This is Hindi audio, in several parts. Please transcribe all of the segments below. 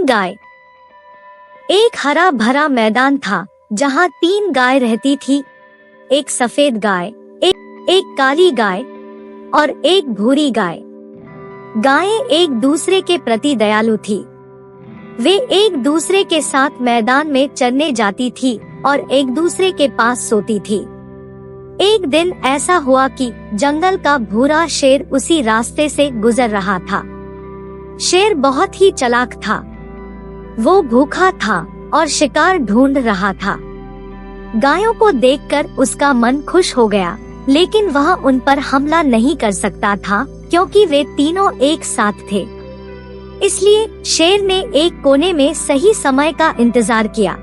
3 गाय। एक हरा भरा मैदान था जहाँ 3 गाय रहती थी, एक सफेद गाय, एक काली गाय और एक भूरी गाय। गायें एक दूसरे के प्रति दयालु थी। वे एक दूसरे के साथ मैदान में चरने जाती थी और एक दूसरे के पास सोती थी। एक दिन ऐसा हुआ कि जंगल का भूरा शेर उसी रास्ते से गुजर रहा था। शेर बहुत ही चालाक था। वो भूखा था और शिकार ढूंढ रहा था। गायों को देखकर उसका मन खुश हो गया, लेकिन वह उन पर हमला नहीं कर सकता था क्योंकि वे तीनों एक साथ थे। इसलिए शेर ने एक कोने में सही समय का इंतजार किया।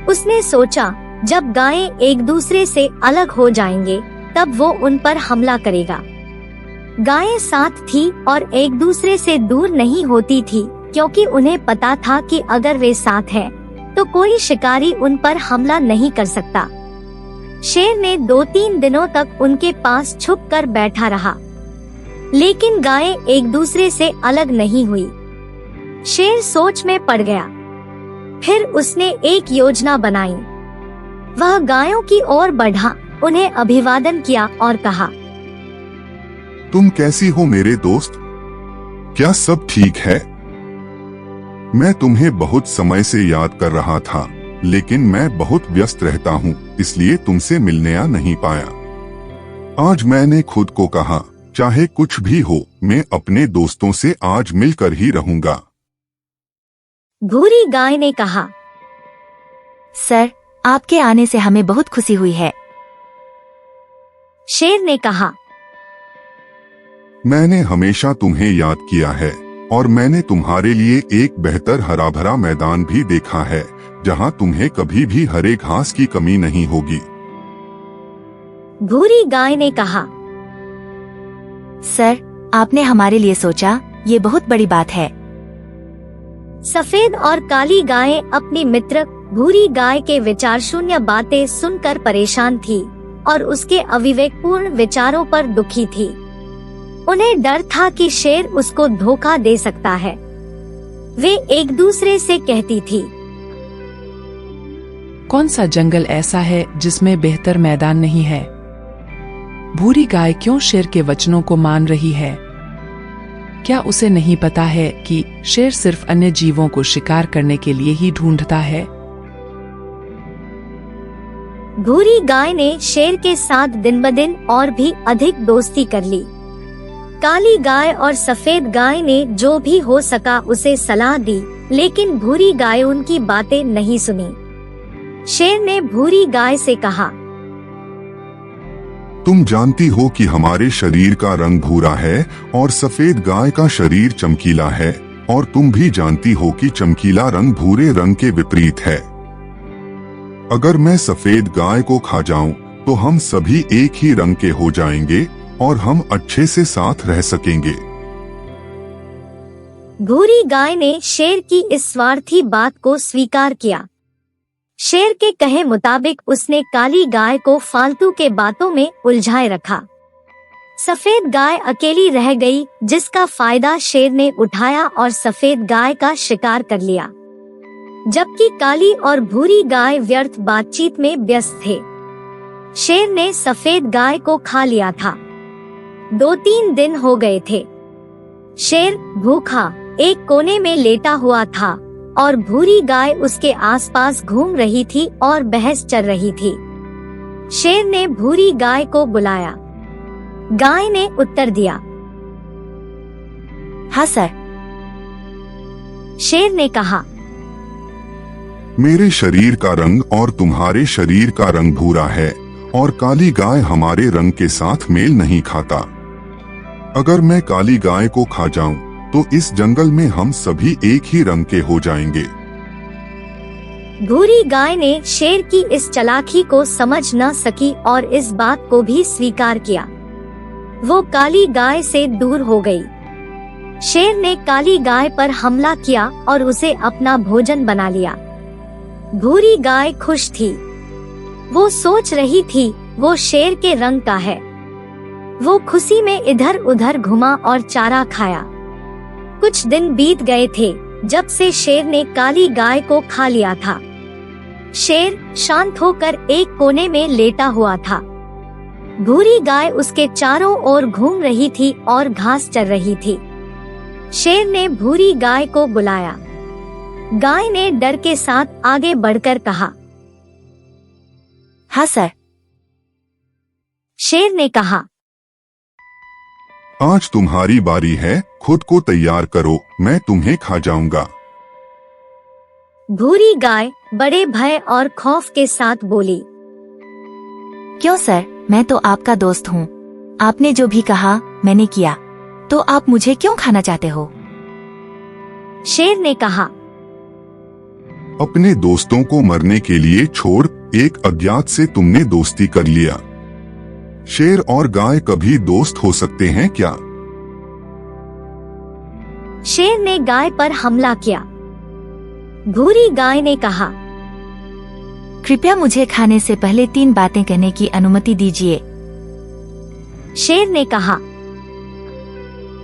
उसने सोचा जब गायें एक दूसरे से अलग हो जाएंगे तब वो उन पर हमला करेगा। गायें साथ थी और एक दूसरे से दूर नहीं होती थी क्योंकि उन्हें पता था कि अगर वे साथ हैं तो कोई शिकारी उन पर हमला नहीं कर सकता। शेर ने 2-3 दिनों तक उनके पास छुप कर बैठा रहा, लेकिन गायें एक दूसरे से अलग नहीं हुई। शेर सोच में पड़ गया। फिर उसने एक योजना बनाई। वह गायों की ओर बढ़ा, उन्हें अभिवादन किया और कहा, तुम कैसी हो मेरे दोस्त? क्या सब ठीक है? मैं तुम्हें बहुत समय से याद कर रहा था, लेकिन मैं बहुत व्यस्त रहता हूँ, इसलिए तुमसे मिलने आ नहीं पाया। आज मैंने खुद को कहा, चाहे कुछ भी हो, मैं अपने दोस्तों से आज मिलकर ही रहूंगा। भूरी गाय ने कहा, सर, आपके आने से हमें बहुत खुशी हुई है। शेर ने कहा, मैंने हमेशा तुम्हें याद किया है और मैंने तुम्हारे लिए एक बेहतर हरा भरा मैदान भी देखा है जहां तुम्हें कभी भी हरे घास की कमी नहीं होगी। भूरी गाय ने कहा, सर, आपने हमारे लिए सोचा, ये बहुत बड़ी बात है। सफेद और काली गायें अपनी मित्र भूरी गाय के विचार शून्य बातें सुनकर परेशान थी और उसके अविवेकपूर्ण विचारों पर दुखी थी। उन्हें डर था कि शेर उसको धोखा दे सकता है। वे एक दूसरे से कहती थी, कौन सा जंगल ऐसा है जिसमें बेहतर मैदान नहीं है? भूरी गाय क्यों शेर के वचनों को मान रही है? क्या उसे नहीं पता है कि शेर सिर्फ अन्य जीवों को शिकार करने के लिए ही ढूंढता है? भूरी गाय ने शेर के साथ दिन ब दिन और भी अधिक दोस्ती कर ली। काली गाय और सफेद गाय ने जो भी हो सका उसे सलाह दी, लेकिन भूरी गाय उनकी बातें नहीं सुनी। शेर ने भूरी गाय से कहा, तुम जानती हो कि हमारे शरीर का रंग भूरा है और सफेद गाय का शरीर चमकीला है, और तुम भी जानती हो कि चमकीला रंग भूरे रंग के विपरीत है। अगर मैं सफेद गाय को खा जाऊं तो हम सभी एक ही रंग के हो जाएंगे और हम अच्छे से साथ रह सकेंगे। भूरी गाय ने शेर की इस स्वार्थी बात को स्वीकार किया। शेर के कहे मुताबिक उसने काली गाय को फालतू के बातों में उलझाए रखा। सफेद गाय अकेली रह गई, जिसका फायदा शेर ने उठाया और सफेद गाय का शिकार कर लिया, जबकि काली और भूरी गाय व्यर्थ बातचीत में व्यस्त थे। शेर ने सफेद गाय को खा लिया था। 2-3 दिन हो गए थे। शेर भूखा एक कोने में लेटा हुआ था और भूरी गाय उसके आसपास घूम रही थी और बहस चल रही थी। शेर ने भूरी गाय को बुलाया। गाय ने उत्तर दिया, हाँ सर। शेर ने कहा, मेरे शरीर का रंग और तुम्हारे शरीर का रंग भूरा है और काली गाय हमारे रंग के साथ मेल नहीं खाता। अगर मैं काली गाय को खा जाऊं तो इस जंगल में हम सभी एक ही रंग के हो जाएंगे। भूरी गाय ने शेर की इस चालाकी को समझ न सकी और इस बात को भी स्वीकार किया। वो काली गाय से दूर हो गई। शेर ने काली गाय पर हमला किया और उसे अपना भोजन बना लिया। भूरी गाय खुश थी। वो सोच रही थी वो शेर के रंग का है। वो खुशी में इधर उधर घुमा और चारा खाया। कुछ दिन बीत गए थे। जब से शेर ने काली गाय को खा लिया था। शेर शांत होकर एक कोने में लेटा हुआ था। भूरी गाय उसके चारों ओर घूम रही थी और घास चर रही थी। शेर ने भूरी गाय को बुलाया। गाय ने डर के साथ आगे बढ़कर कहा, हाँ सर। शेर ने कहा, आज तुम्हारी बारी है, खुद को तैयार करो, मैं तुम्हें खा जाऊंगा। भूरी गाय बड़े भय और खौफ के साथ बोली, क्यों सर, मैं तो आपका दोस्त हूँ। आपने जो भी कहा मैंने किया, तो आप मुझे क्यों खाना चाहते हो? शेर ने कहा, अपने दोस्तों को मरने के लिए छोड़ एक अज्ञात से तुमने दोस्ती कर लिया। शेर और गाय कभी दोस्त हो सकते हैं क्या? शेर ने गाय पर हमला किया। भूरी गाय ने कहा, कृपया मुझे खाने से पहले 3 बातें कहने की अनुमति दीजिए। शेर ने कहा,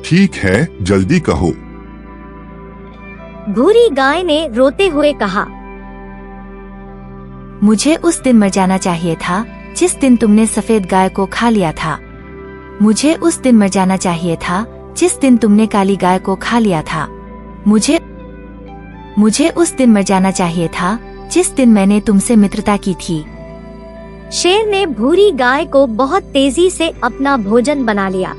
ठीक है, जल्दी कहो। भूरी गाय ने रोते हुए कहा, मुझे उस दिन मर जाना चाहिए था जिस दिन तुमने सफेद गाय को खा लिया था। मुझे उस दिन मर जाना चाहिए था जिस दिन तुमने काली गाय को खा लिया था। मुझे उस दिन मर जाना चाहिए था जिस दिन मैंने तुमसे मित्रता की थी। शेर ने भूरी गाय को बहुत तेजी से अपना भोजन बना लिया।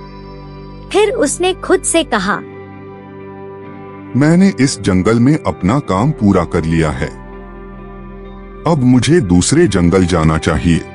फिर उसने खुद से कहा, मैंने इस जंगल में अपना काम पूरा कर लिया है। अब मुझे दूसरे जंगल जाना चाहिए।